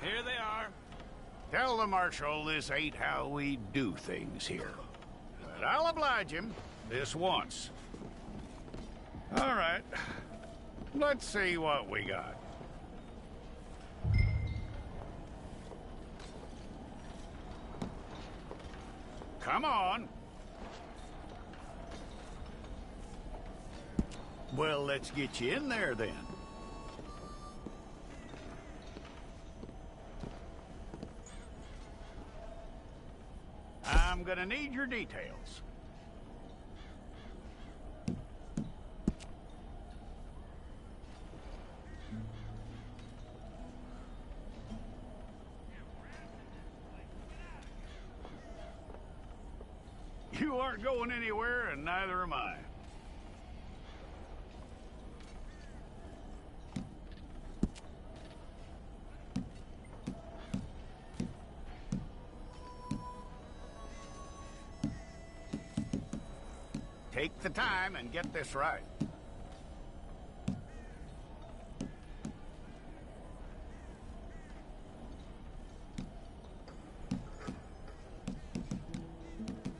Here they are. Tell the Marshal this ain't how we do things here. But I'll oblige him this once. All right. Let's see what we got. Come on. Well, let's get you in there then. I'm gonna need your details. You aren't going anywhere, and neither am I. Take the time and get this right.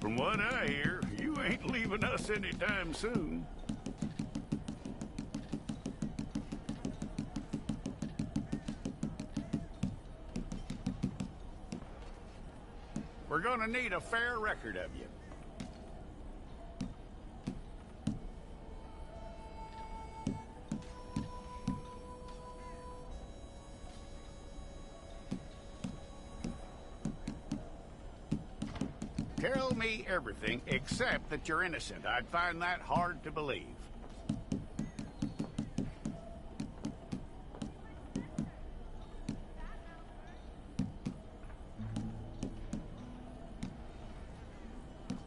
From what I hear, you ain't leaving us anytime soon. We're gonna need a fair record of you. Tell me everything except that you're innocent. I'd find that hard to believe.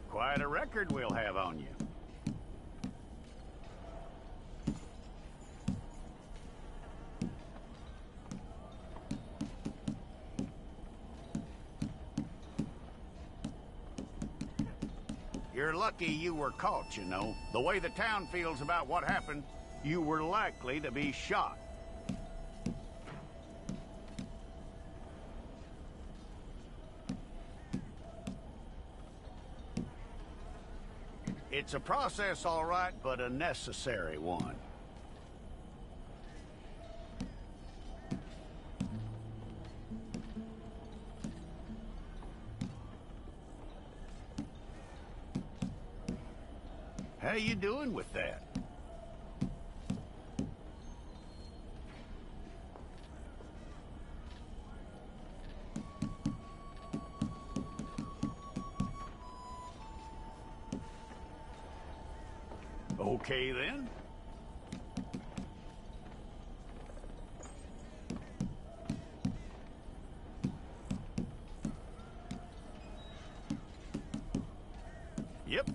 Quite a record we'll have on you. You're lucky you were caught, you know. The way the town feels about what happened, you were likely to be shot. It's a process, all right, but a necessary one. How you doing with that? Okay, then. Yep.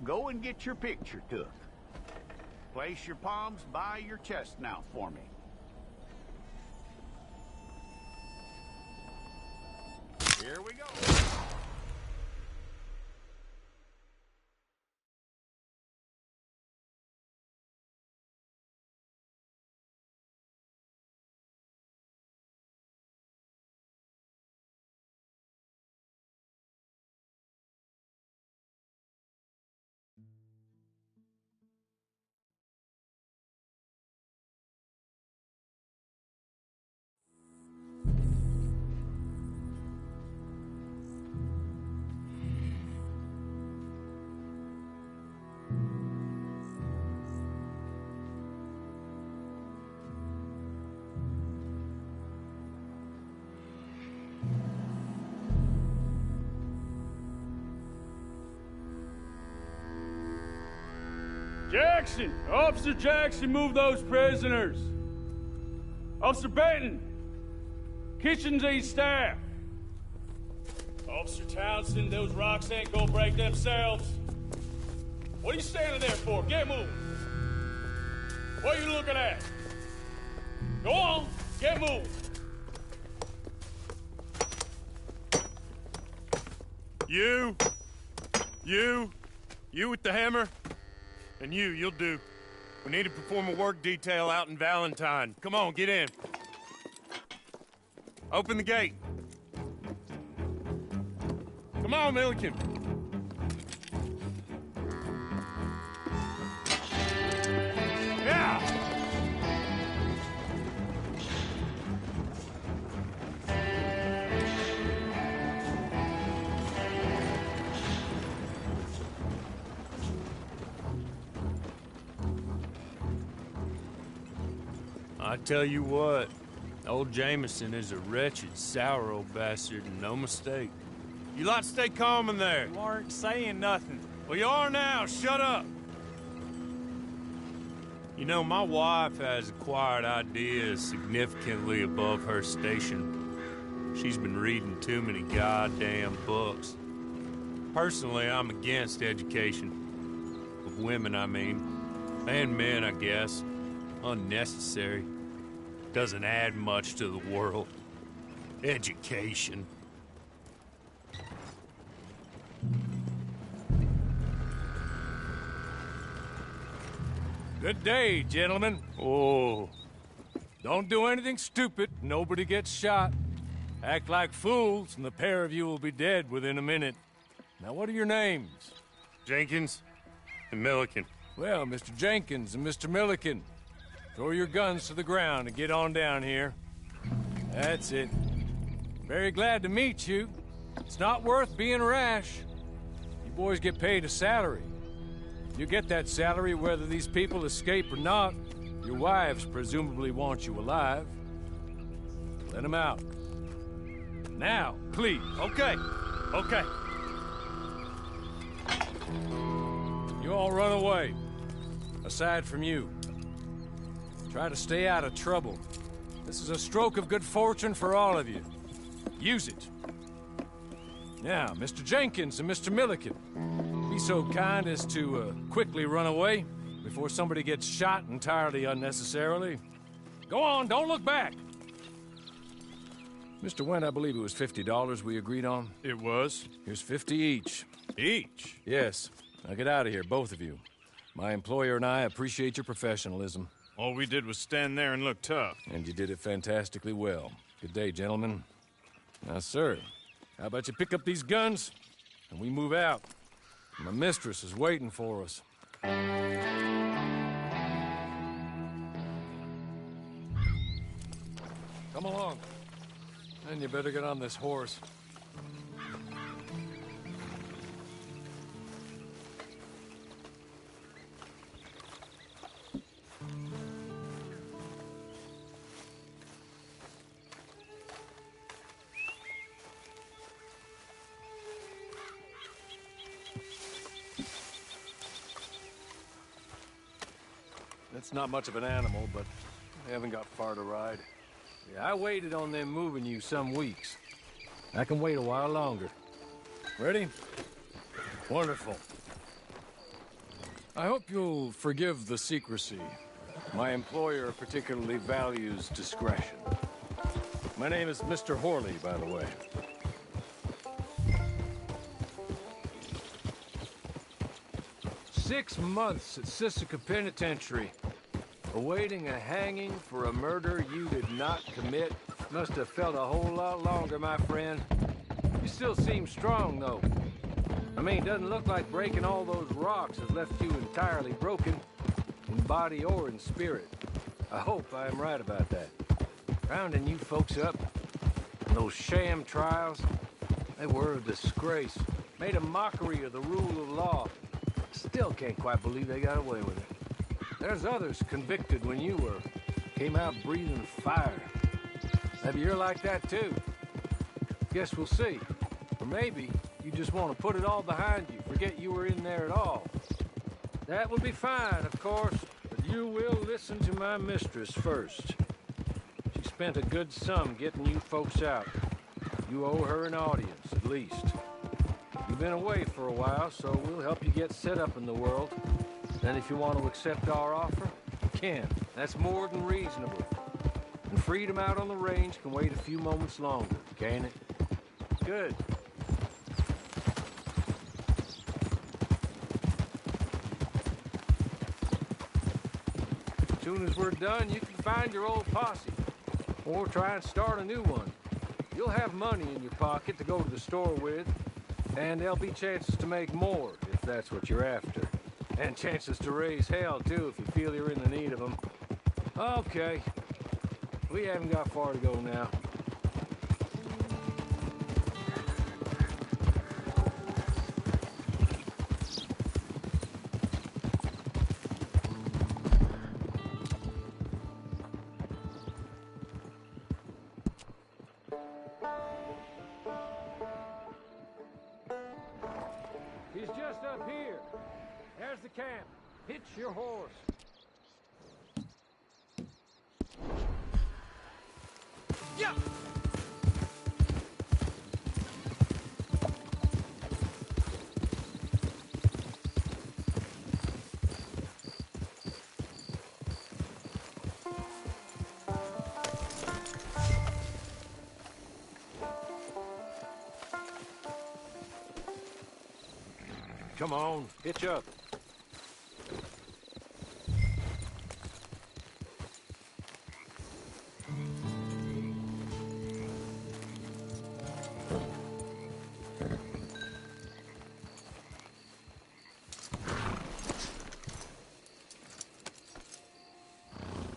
go and get your picture took. Place your palms by your chest now for me. Here we go. Jackson! Officer Jackson, move those prisoners! Officer Benton! Kitchens aid staff! Officer Townsend, those rocks ain't gonna break themselves. What are you standing there for? Get moving! What are you looking at? Go on, get moving! You with the hammer? And you'll do. We need to perform a work detail out in Valentine. Come on, get in. Open the gate. Come on, Milliken. Yeah! I tell you what, old Jameson is a wretched, sour old bastard, and no mistake. You lot stay calm in there. You aren't saying nothing. Well, you are now. Shut up. You know, my wife has acquired ideas significantly above her station. She's been reading too many goddamn books. Personally, I'm against education. Of women, I mean. And men, I guess. Unnecessary. Doesn't add much to the world. Education. Good day, gentlemen. Oh. Don't do anything stupid. Nobody gets shot. Act like fools, and the pair of you will be dead within a minute. Now, what are your names? Jenkins and Milliken. Well, Mr. Jenkins and Mr. Milliken, throw your guns to the ground and get on down here. That's it. Very glad to meet you. It's not worth being rash. You boys get paid a salary. You get that salary whether these people escape or not. Your wives presumably want you alive. Let them out. Now, please. Okay. You all run away. Aside from you. Try to stay out of trouble. This is a stroke of good fortune for all of you. Use it. Now, Mr. Jenkins and Mr. Milliken, be so kind as to quickly run away before somebody gets shot entirely unnecessarily. Go on, don't look back. Mr. Wendt, I believe it was $50 we agreed on. It was. Here's 50 each. Each? Yes. Now get out of here, both of you. My employer and I appreciate your professionalism. All we did was stand there and look tough. And you did it fantastically well. Good day, gentlemen. Now, sir, how about you pick up these guns and we move out? My mistress is waiting for us. Come along. And you better get on this horse. It's not much of an animal, but they haven't got far to ride. Yeah, I waited on them moving you some weeks. I can wait a while longer. Ready? Wonderful. I hope you'll forgive the secrecy. My employer particularly values discretion. My name is Mr. Horley, by the way. 6 months at Sisika Penitentiary, awaiting a hanging for a murder you did not commit. Must have felt a whole lot longer, my friend. You still seem strong, though. I mean, doesn't look like breaking all those rocks has left you entirely broken, in body or in spirit. I hope I am right about that. Rounding you folks up, those sham trials, they were a disgrace. Made a mockery of the rule of law. Still can't quite believe they got away with it. There's others convicted when you were. Came out breathing fire. Maybe you're like that too. Guess we'll see. Or maybe you just want to put it all behind you, forget you were in there at all. That will be fine, of course, but you will listen to my mistress first. She spent a good sum getting you folks out. You owe her an audience, at least. You've been away for a while, so we'll help you get set up in the world. And if you want to accept our offer, you can. That's more than reasonable. And freedom out on the range can wait a few moments longer, can't it? Good. As soon as we're done, you can find your old posse. Or try and start a new one. You'll have money in your pocket to go to the store with. And there'll be chances to make more, if that's what you're after. And chances to raise hell, too, if you feel you're in the need of them. Okay. We haven't got far to go now. He's just up here. There's the camp. Hitch your horse. Yeah! Come on, hitch up.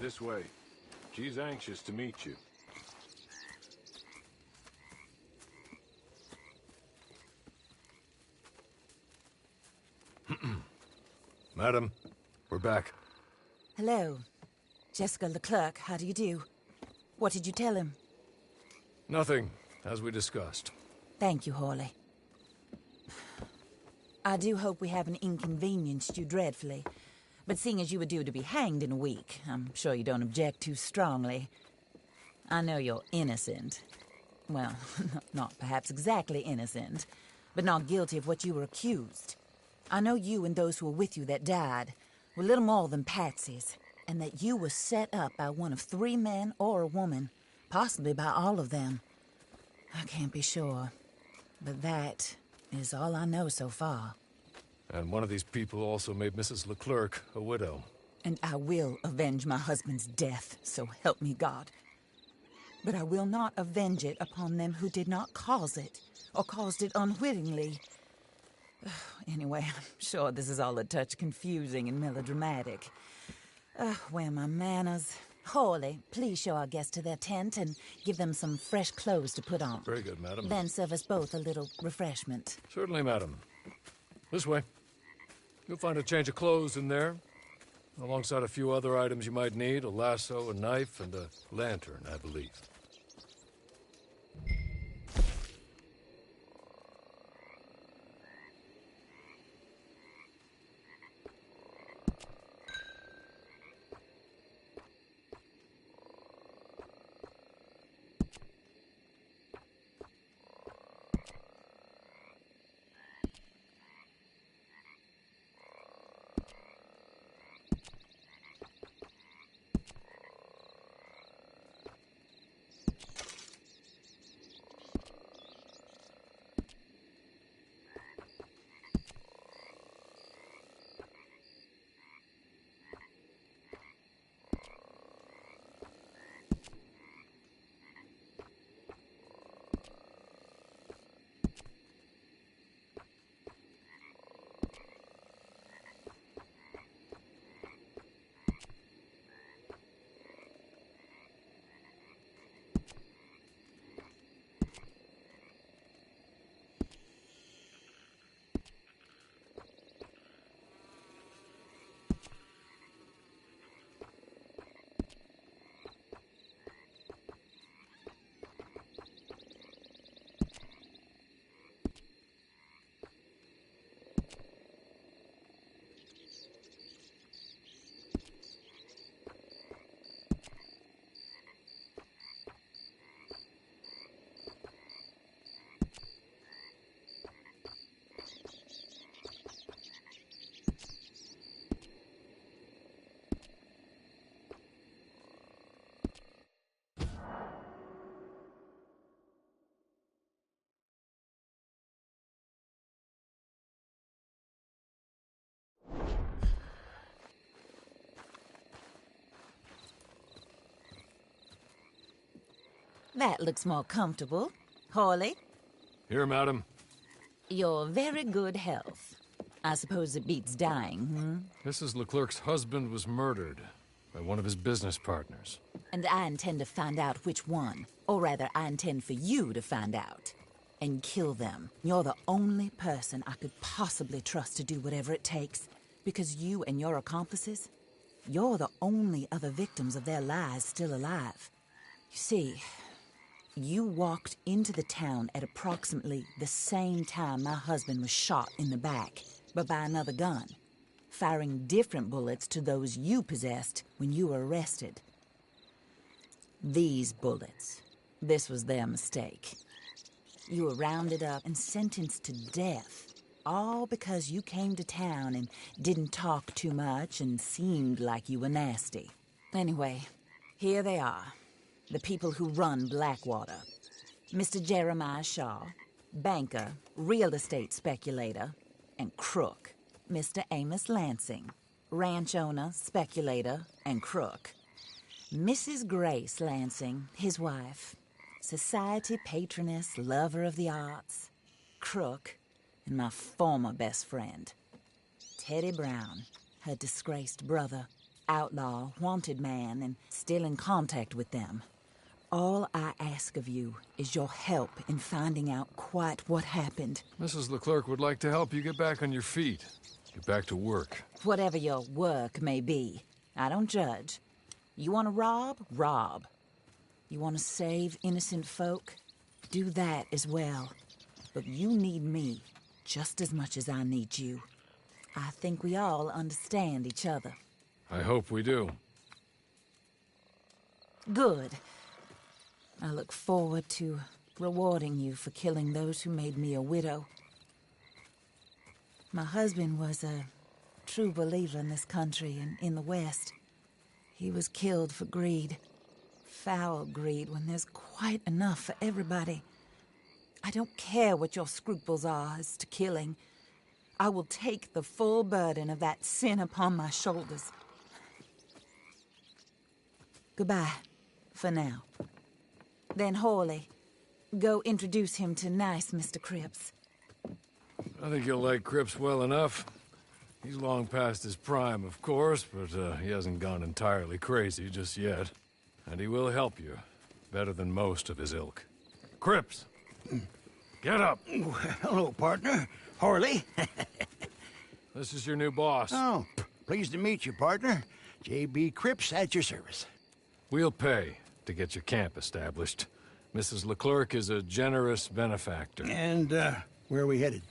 This way. She's anxious to meet you. Madam, we're back. Hello. Jessica Leclerc, how do you do? What did you tell him? Nothing, as we discussed. Thank you, Hawley. I do hope we haven't inconvenienced you dreadfully. But seeing as you were due to be hanged in a week, I'm sure you don't object too strongly. I know you're innocent. Well, not perhaps exactly innocent, but not guilty of what you were accused. I know you and those who were with you that died were little more than patsies, and that you were set up by one of 3 men or a woman, possibly by all of them. I can't be sure, but that is all I know so far. And one of these people also made Mrs. Leclerc a widow. And I will avenge my husband's death, so help me God. But I will not avenge it upon them who did not cause it, or caused it unwittingly. Anyway, I'm sure this is all a touch confusing and melodramatic. Where are my manners? Hawley, please show our guests to their tent and give them some fresh clothes to put on. Very good, madam. Then serve us both a little refreshment. Certainly, madam. This way. You'll find a change of clothes in there, alongside a few other items you might need, a lasso, a knife, and a lantern, I believe. That looks more comfortable. Hawley, Here, madam. your very good health. I suppose it beats dying, Mrs. Leclerc's husband was murdered by one of his business partners. And I intend to find out which one. Or rather, I intend for you to find out. And kill them. You're the only person I could possibly trust to do whatever it takes. Because you and your accomplices, you're the only other victims of their lies still alive. You see, you walked into the town at approximately the same time my husband was shot in the back, but by another gun, firing different bullets to those you possessed when you were arrested. These bullets, this was their mistake. You were rounded up and sentenced to death, all because you came to town and didn't talk too much and seemed like you were nasty. Anyway, here they are, the people who run Blackwater. Mr. Jeremiah Shaw, banker, real estate speculator, and crook. Mr. Amos Lansing, ranch owner, speculator, and crook. Mrs. Grace Lansing, his wife, society patroness, lover of the arts, crook, and my former best friend. Teddy Brown, her disgraced brother, outlaw, wanted man, and still in contact with them. All I ask of you is your help in finding out quite what happened. Mrs. Leclerc would like to help you get back on your feet. Get back to work. Whatever your work may be, I don't judge. You want to rob? Rob. You want to save innocent folk? Do that as well. But you need me just as much as I need you. I think we all understand each other. I hope we do. Good. I look forward to rewarding you for killing those who made me a widow. My husband was a true believer in this country and in the West. He was killed for greed. Foul greed when there's quite enough for everybody. I don't care what your scruples are as to killing. I will take the full burden of that sin upon my shoulders. Goodbye, for now. Then Hawley, go introduce him to nice Mr. Cripps. I think you'll like Cripps well enough. He's long past his prime, of course, but he hasn't gone entirely crazy just yet. And he will help you, better than most of his ilk. Cripps! Get up! Hello, partner. Hawley. This is your new boss. Oh, pleased to meet you, partner. J.B. Cripps at your service. We'll pay to get your camp established. Mrs. Leclerc is a generous benefactor. And, where are we headed?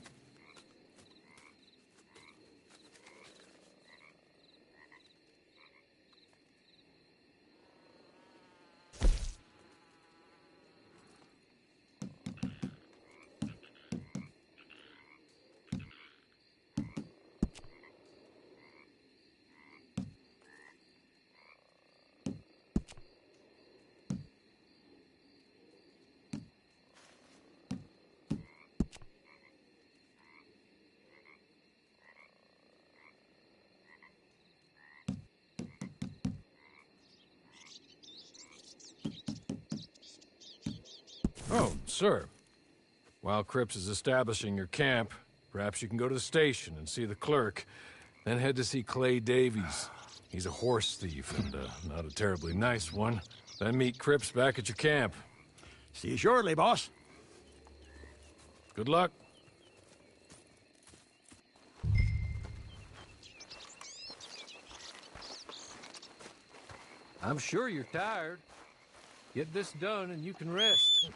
Oh, sir. While Cripps is establishing your camp, perhaps you can go to the station and see the clerk, then head to see Clay Davies. He's a horse thief and not a terribly nice one. Then meet Cripps back at your camp. See you shortly, boss. Good luck. I'm sure you're tired. Get this done and you can rest.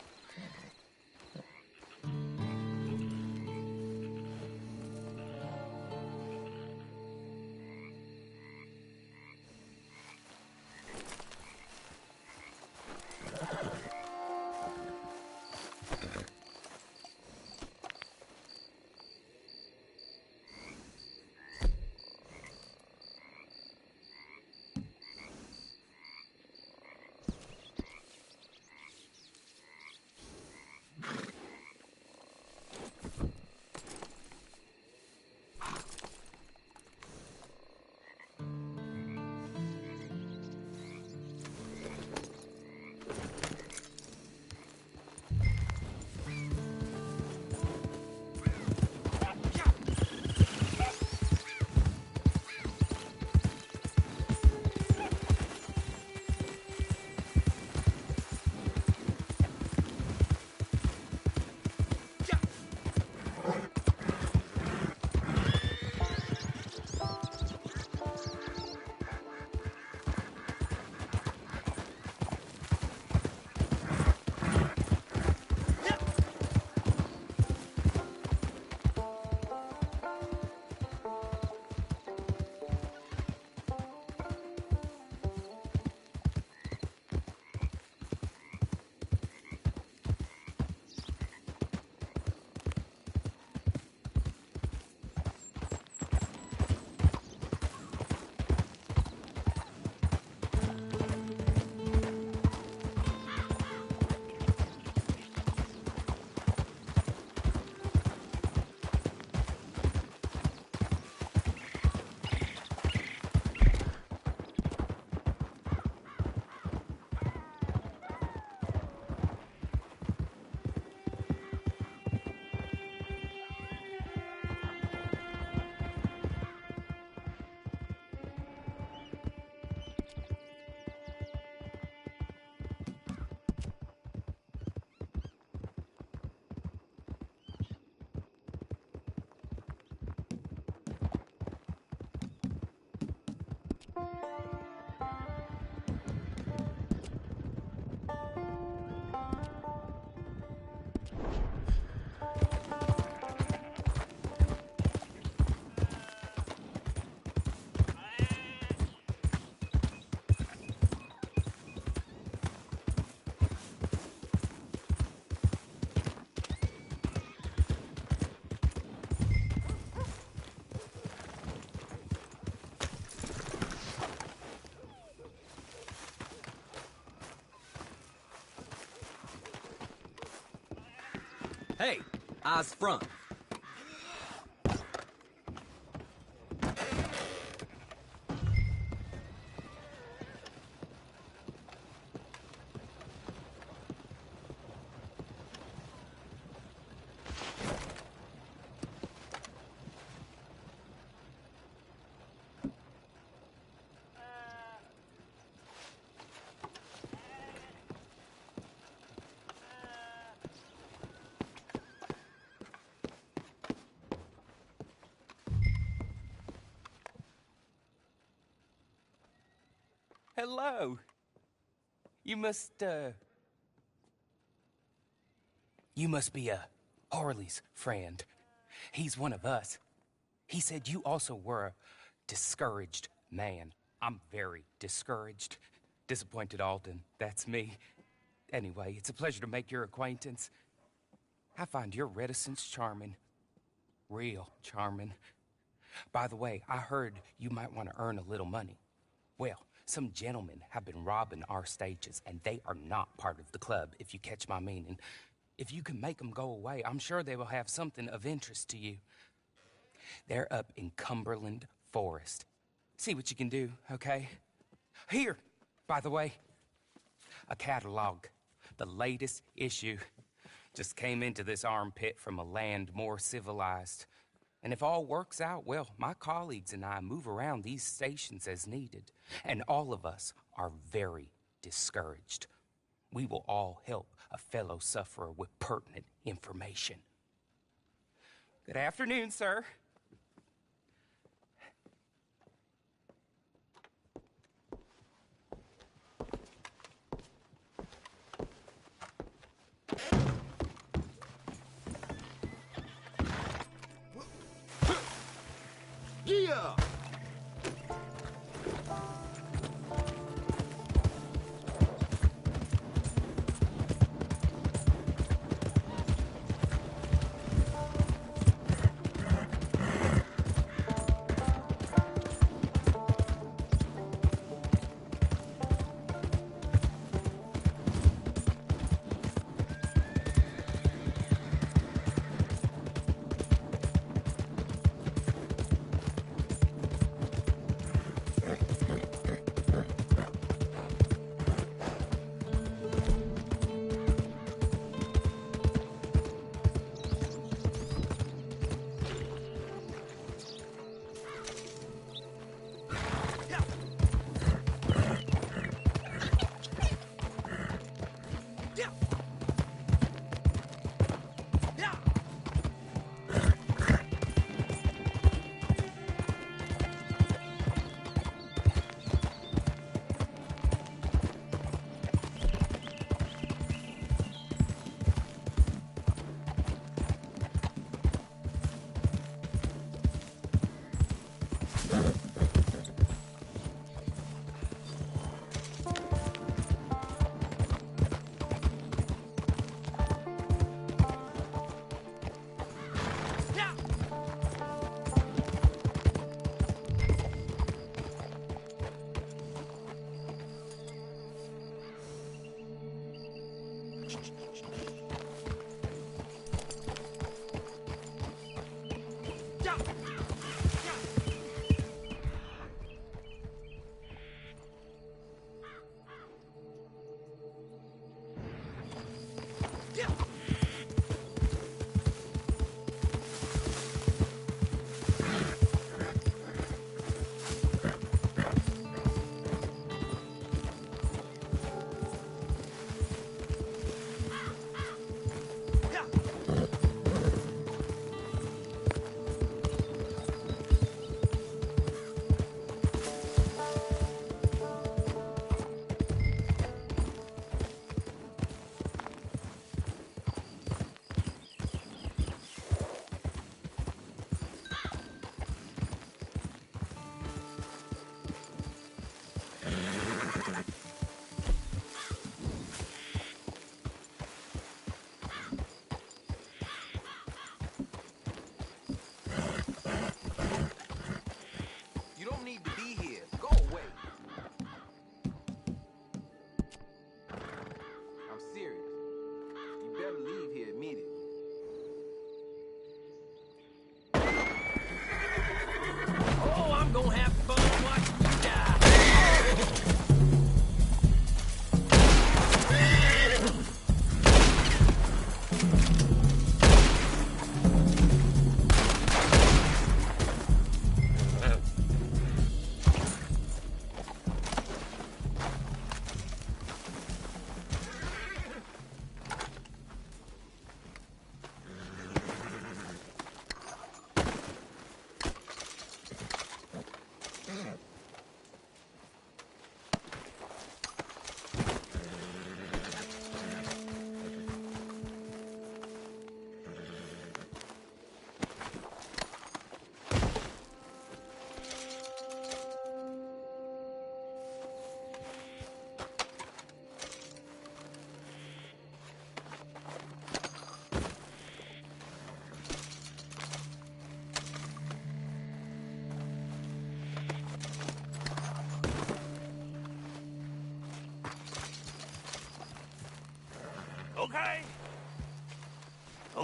Eyes front. Hello. You must be Harley's friend. He's one of us. He said you also were a discouraged man. I'm very discouraged. Disappointed Alden, that's me. Anyway, it's a pleasure to make your acquaintance. I find your reticence charming. Real charming. By the way, I heard you might want to earn a little money. Well, some gentlemen have been robbing our stages, and they are not part of the club, if you catch my meaning. If you can make them go away, I'm sure they will have something of interest to you. They're up in Cumberland Forest. See what you can do, okay? Here, by the way, a catalog. The latest issue. Just came into this armpit from a land more civilized. And if all works out, well, my colleagues and I move around these stations as needed. And all of us are very discouraged. We will all help a fellow sufferer with pertinent information. Good afternoon, sir. Yeah!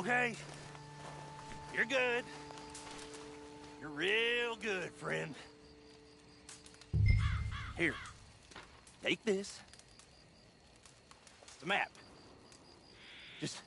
Okay. You're good. You're real good, friend. Here. Take this. It's the map. Just...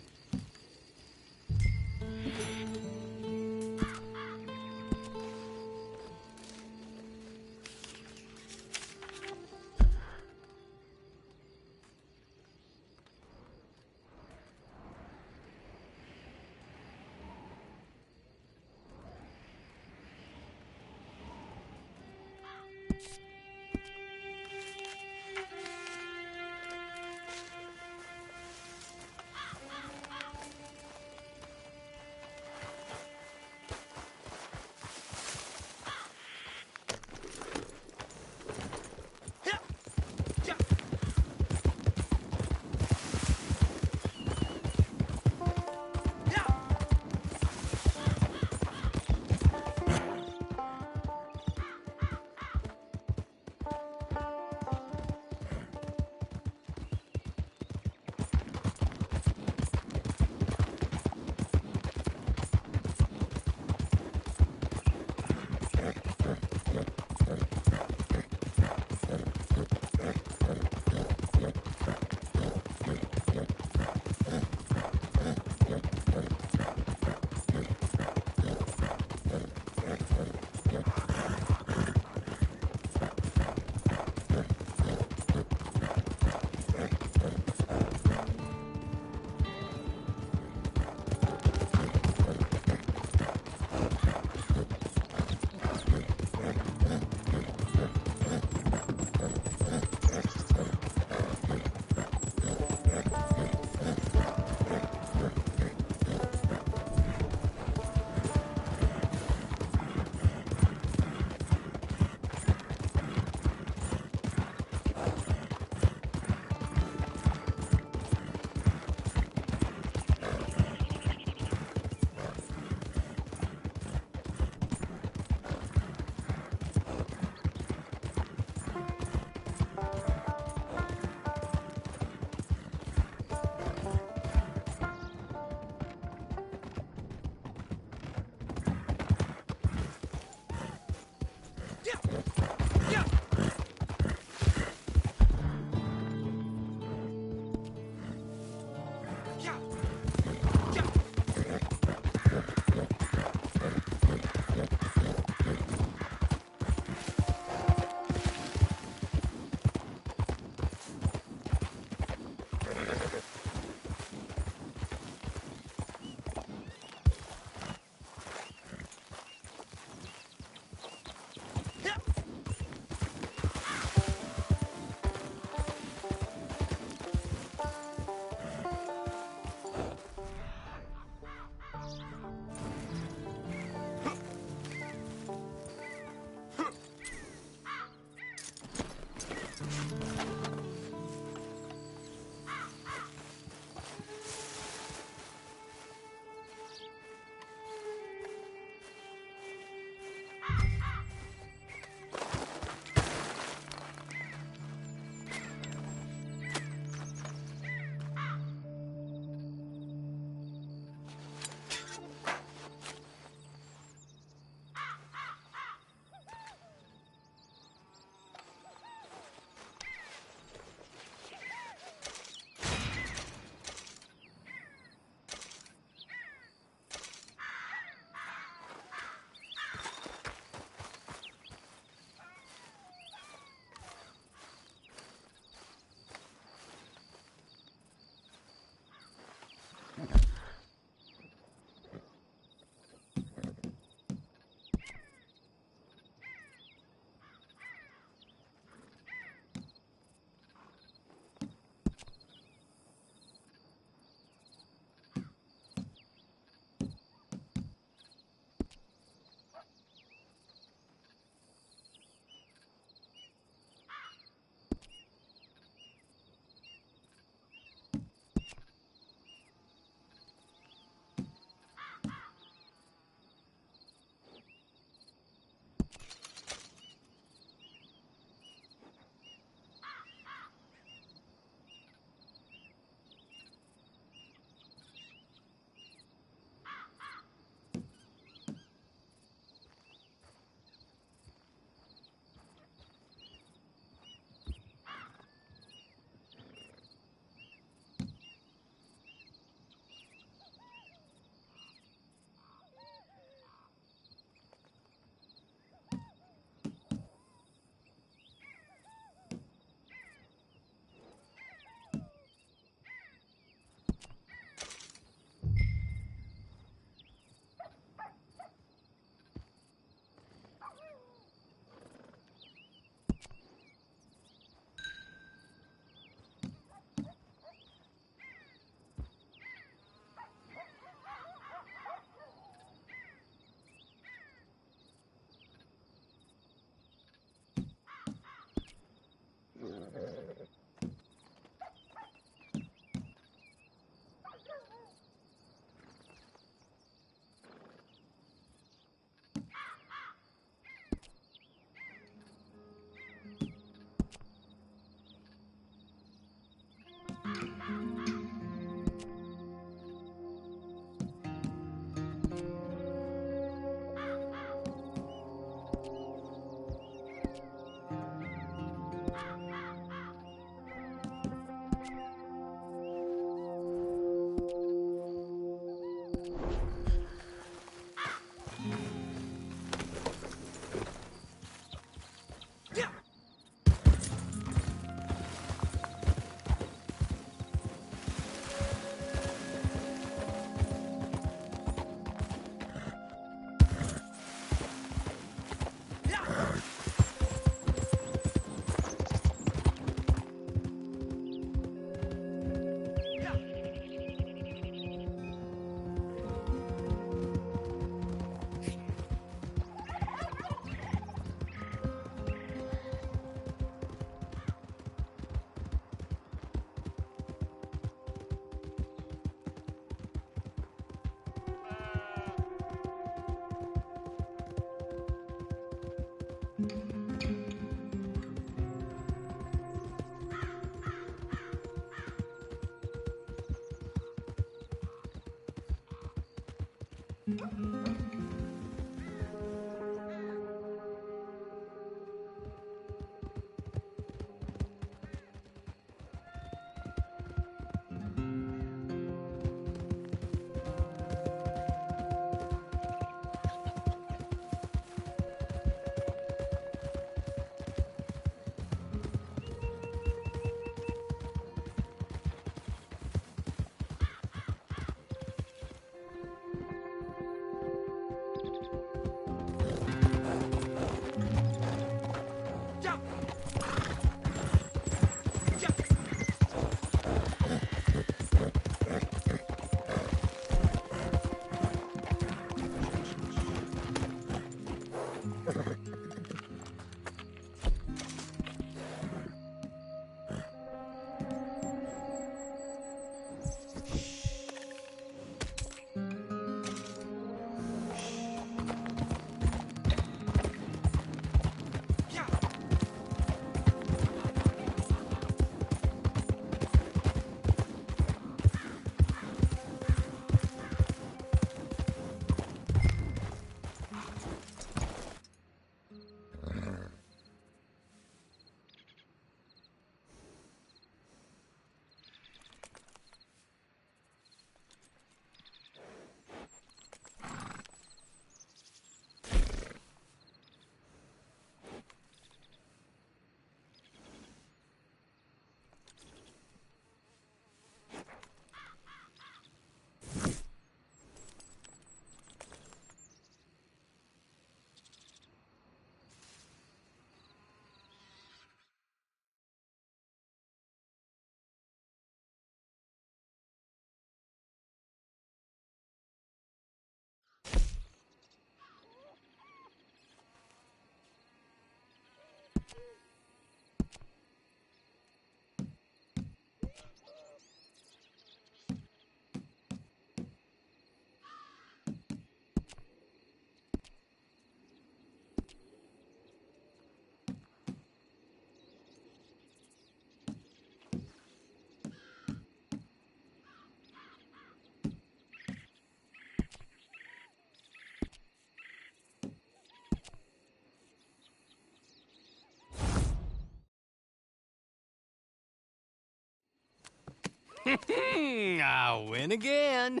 I win again.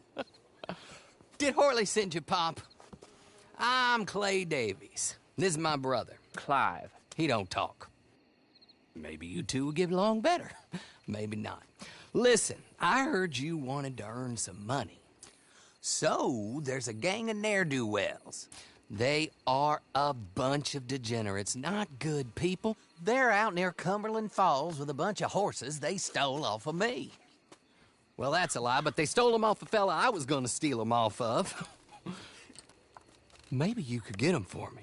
Did Horley send you, Pop? I'm Clay Davies. This is my brother, Clive. He don't talk. Maybe you two will get along better. Maybe not. Listen, I heard you wanted to earn some money. So, there's a gang of ne'er-do-wells. They are a bunch of degenerates, not good people. They're out near Cumberland Falls with a bunch of horses they stole off of me. Well, that's a lie, but they stole them off a fella I was gonna steal them off of. Maybe you could get them for me.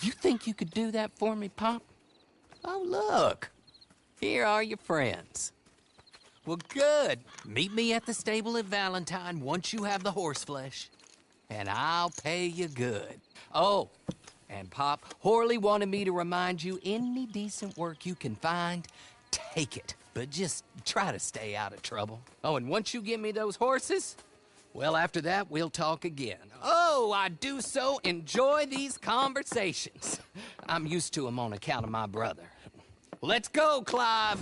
You think you could do that for me, Pop? Oh, look. Here are your friends. Well, good. Meet me at the stable at Valentine once you have the horse flesh, and I'll pay you good. Oh, and Pop, Horley wanted me to remind you, any decent work you can find, take it. But just try to stay out of trouble. Oh, and once you give me those horses, well, after that, we'll talk again. Oh, I do so enjoy these conversations. I'm used to them on account of my brother. Let's go, Clive.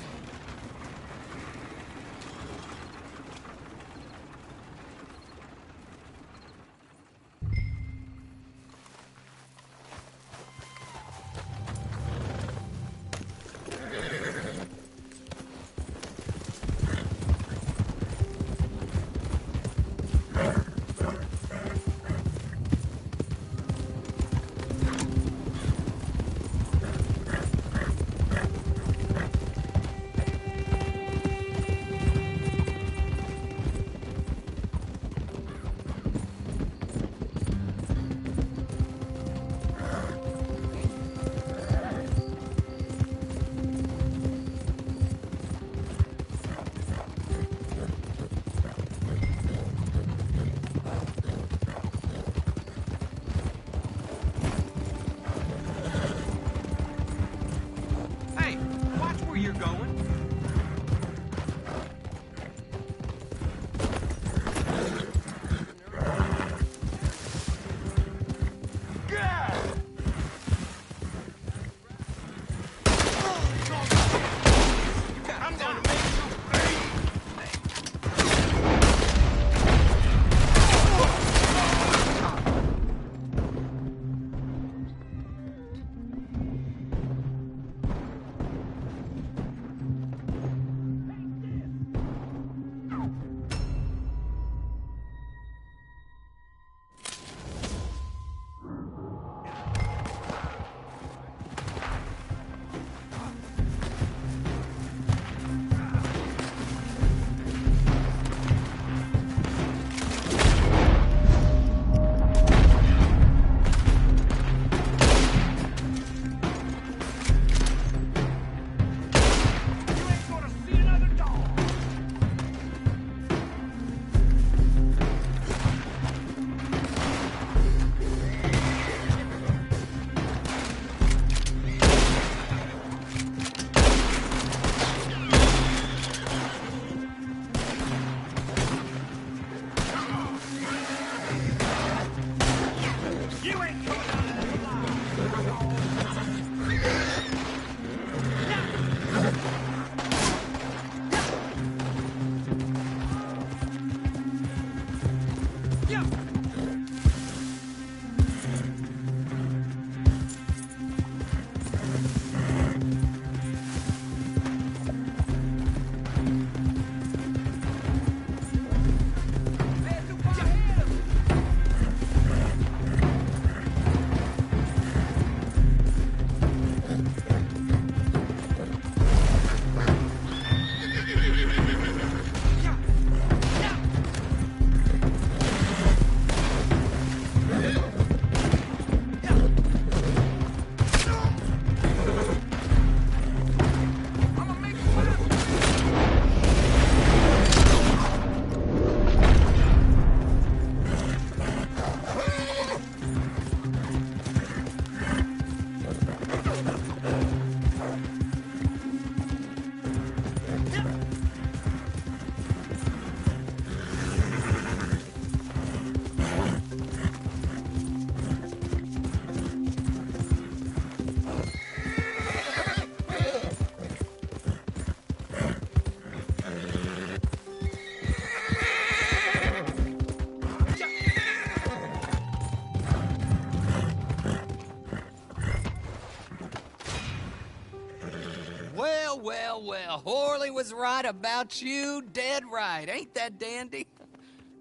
Well, Horley was right about you, dead right. Ain't that dandy?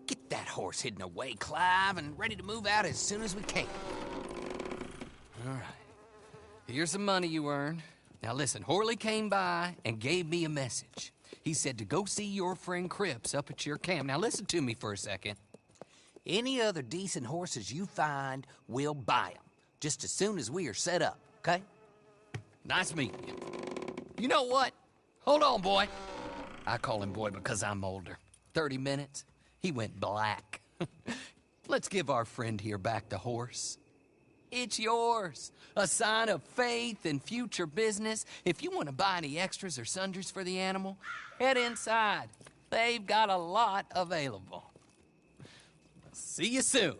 Get that horse hidden away, Clive, and ready to move out as soon as we can. All right. Here's the money you earned. Now listen, Horley came by and gave me a message. He said to go see your friend Cripps up at your camp. Now listen to me for a second. Any other decent horses you find, we'll buy them. Just as soon as we are set up, okay? Nice meeting you. You know what? Hold on, boy. I call him boy because I'm older. 30 minutes, he went black. Let's give our friend here back the horse. It's yours. A sign of faith and future business. If you want to buy any extras or sundries for the animal, head inside. They've got a lot available. See you soon.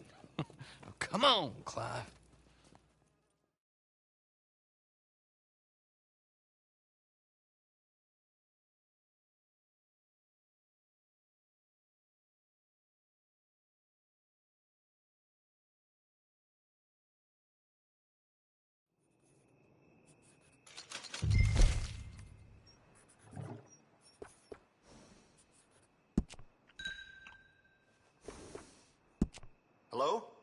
Come on, Clive. Hello?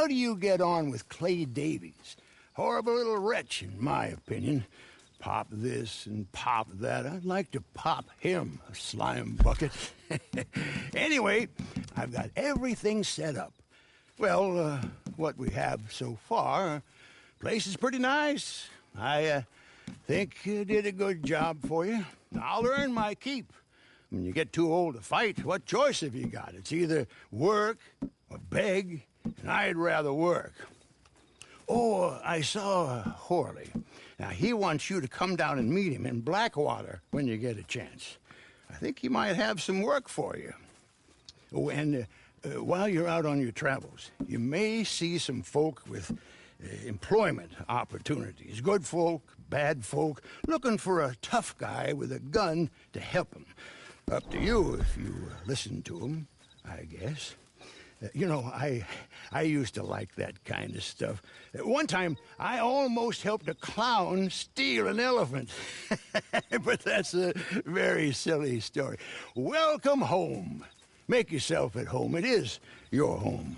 how do you get on with Clay Davies? Horrible little wretch, in my opinion. Pop this and pop that. I'd like to pop him, a slime bucket. Anyway, I've got everything set up. Well, what we have so far, place is pretty nice. I think you did a good job for you. I'll earn my keep. When you get too old to fight, what choice have you got? It's either work or beg, and I'd rather work. Oh, I saw Horley. Now, he wants you to come down and meet him in Blackwater when you get a chance. I think he might have some work for you. Oh, and while you're out on your travels, you may see some folk with employment opportunities. Good folk, bad folk, looking for a tough guy with a gun to help them. Up to you if you listen to them, I guess. You know, I used to like that kind of stuff. One time, I almost helped a clown steal an elephant. But that's a very silly story. Welcome home. Make yourself at home. It is your home.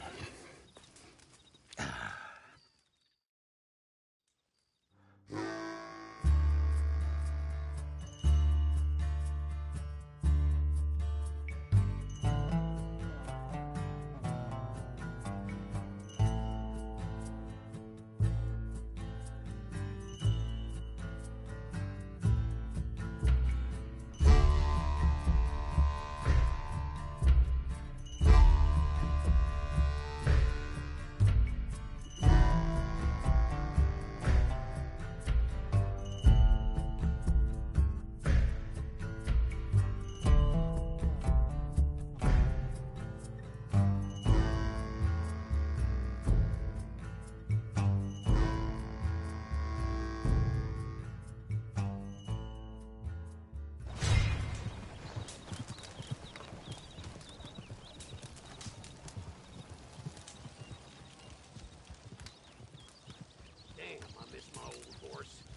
Damn, I miss my old horse.